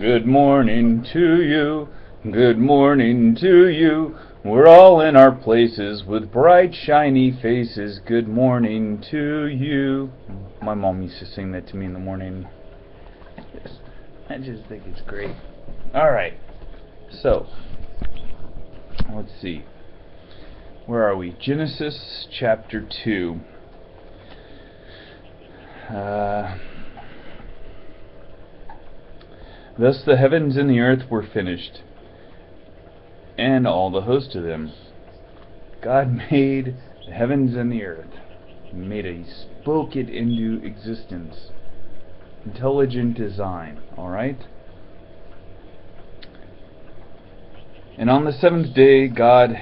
Good morning to you, good morning to you. We're all in our places with bright, shiny faces. Good morning to you. My mom used to sing that to me in the morning. I just think it's great. Alright, so, let's see. Where are we? Genesis chapter 2. Thus the heavens and the earth were finished, and all the host of them. God made the heavens and the earth. He spoke it into existence. Intelligent design, alright? And on the seventh day God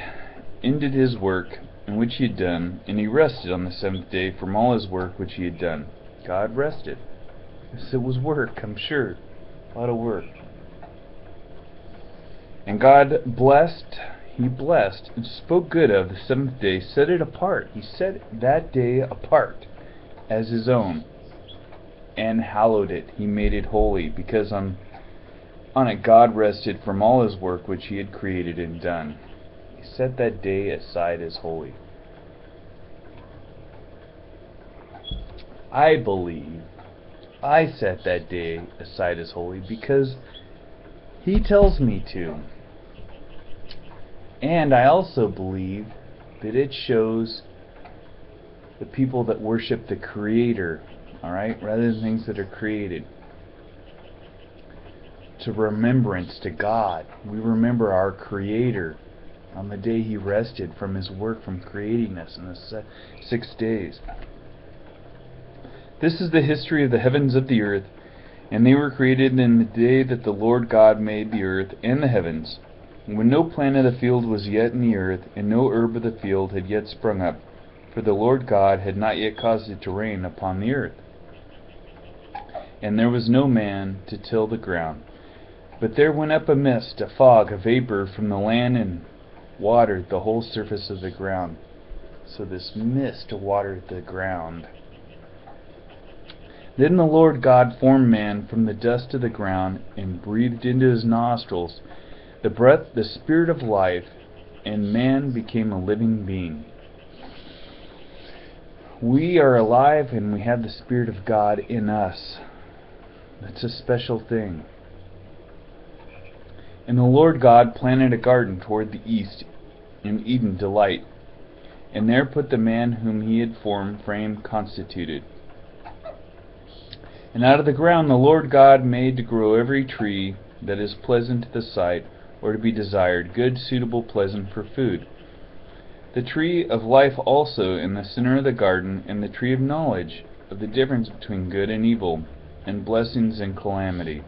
ended his work in which he had done, and he rested on the seventh day from all his work which he had done. God rested. Yes, it was work, I'm sure. A lot of work. And God blessed, he blessed, and spoke good of the seventh day, set it apart. He set that day apart as his own, and hallowed it. He made it holy, because on it God rested from all his work which he had created and done. He set that day aside as holy. I believe I set that day aside as holy because he tells me to. And I also believe that it shows the people that worship the Creator, alright, rather than things that are created. It's a remembrance to God. We remember our Creator on the day he rested from his work from creating us in the 6 days. This is the history of the heavens of the earth, and they were created in the day that the Lord God made the earth and the heavens, when no plant of the field was yet in the earth, and no herb of the field had yet sprung up, for the Lord God had not yet caused it to rain upon the earth. And there was no man to till the ground. But there went up a mist, a fog, a vapor from the land, and watered the whole surface of the ground. So this mist watered the ground. Then the Lord God formed man from the dust of the ground, and breathed into his nostrils the breath, the spirit of life, and man became a living being. We are alive, and we have the Spirit of God in us. That's a special thing. And the Lord God planted a garden toward the east, in Eden delight, and there put the man whom he had framed, constituted. And out of the ground the Lord God made to grow every tree that is pleasant to the sight, or to be desired, good, suitable, pleasant for food. The tree of life also in the center of the garden, and the tree of knowledge of the difference between good and evil, and blessings and calamity.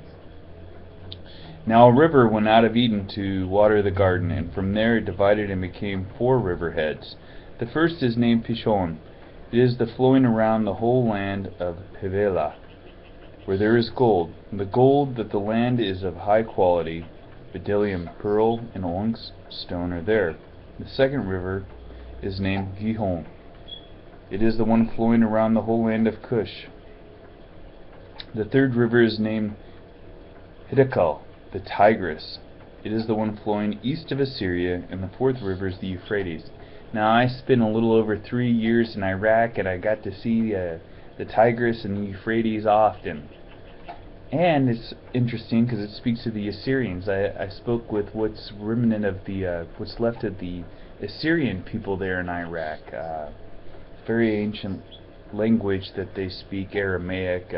Now a river went out of Eden to water the garden, and from there it divided and became 4 river heads. The first is named Pishon. It is the flowing around the whole land of Havilah, where there is gold. The gold that the land is of high quality, bdellium, pearl, and onyx stone are there. The second river is named Gihon. It is the one flowing around the whole land of Cush. The third river is named Hiddekel, the Tigris. It is the one flowing east of Assyria, and the fourth river is the Euphrates. Now I spent a little over 3 years in Iraq, and I got to see the Tigris and the Euphrates often. And it's interesting because it speaks of the Assyrians. I spoke with what's remnant of the what's left of the Assyrian people there in Iraq. Very ancient language that they speak, Aramaic.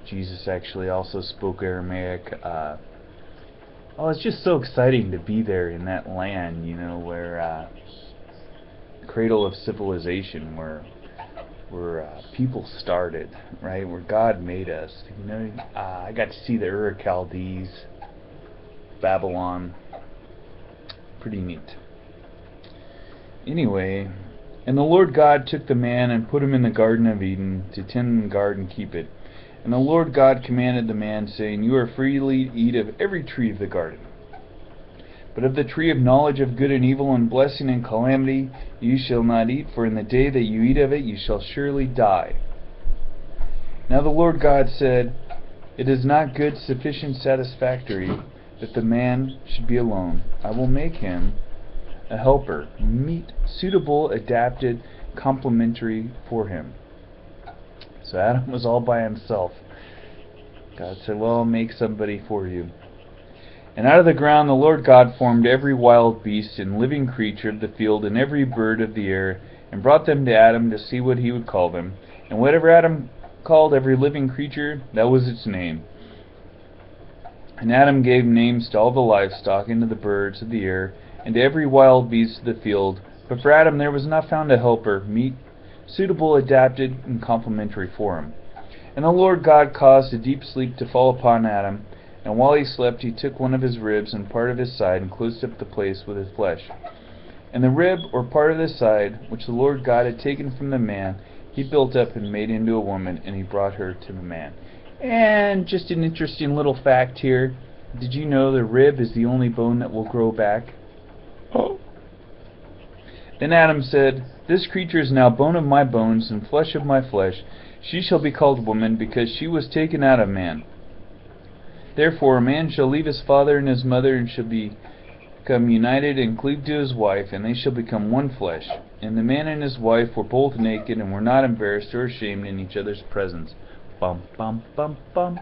Jesus actually also spoke Aramaic. Oh, it's just so exciting to be there in that land, you know, where cradle of civilization, where people started, right? Where God made us. You know, I got to see the Ur-Chaldees, Babylon. Pretty neat. Anyway, and the Lord God took the man and put him in the Garden of Eden to tend the garden and keep it. And the Lord God commanded the man, saying, You are free to eat of every tree of the garden, but of the tree of knowledge of good and evil, and blessing and calamity, you shall not eat, for in the day that you eat of it, you shall surely die. Now the Lord God said, It is not good, sufficient, satisfactory that the man should be alone. I will make him a helper, meet, suitable, adapted, complementary for him. So Adam was all by himself. God said, well, I'll make somebody for you. And out of the ground the Lord God formed every wild beast and living creature of the field and every bird of the air, and brought them to Adam to see what he would call them. And whatever Adam called every living creature, that was its name. And Adam gave names to all the livestock, and to the birds of the air, and to every wild beast of the field. But for Adam there was not found a helper, meet, suitable, adapted, and complementary for him. And the Lord God caused a deep sleep to fall upon Adam, and while he slept he took one of his ribs and part of his side, and closed up the place with his flesh. And the rib, or part of the side, which the Lord God had taken from the man, he built up and made into a woman, and he brought her to the man. And just an interesting little fact here. Did you know the rib is the only bone that will grow back? Oh. Then Adam said, this creature is now bone of my bones and flesh of my flesh. She shall be called woman, because she was taken out of man. Therefore a man shall leave his father and his mother, and shall become united and cleave to his wife, and they shall become one flesh. And the man and his wife were both naked, and were not embarrassed or ashamed in each other's presence. Bum, bum, bum, bum.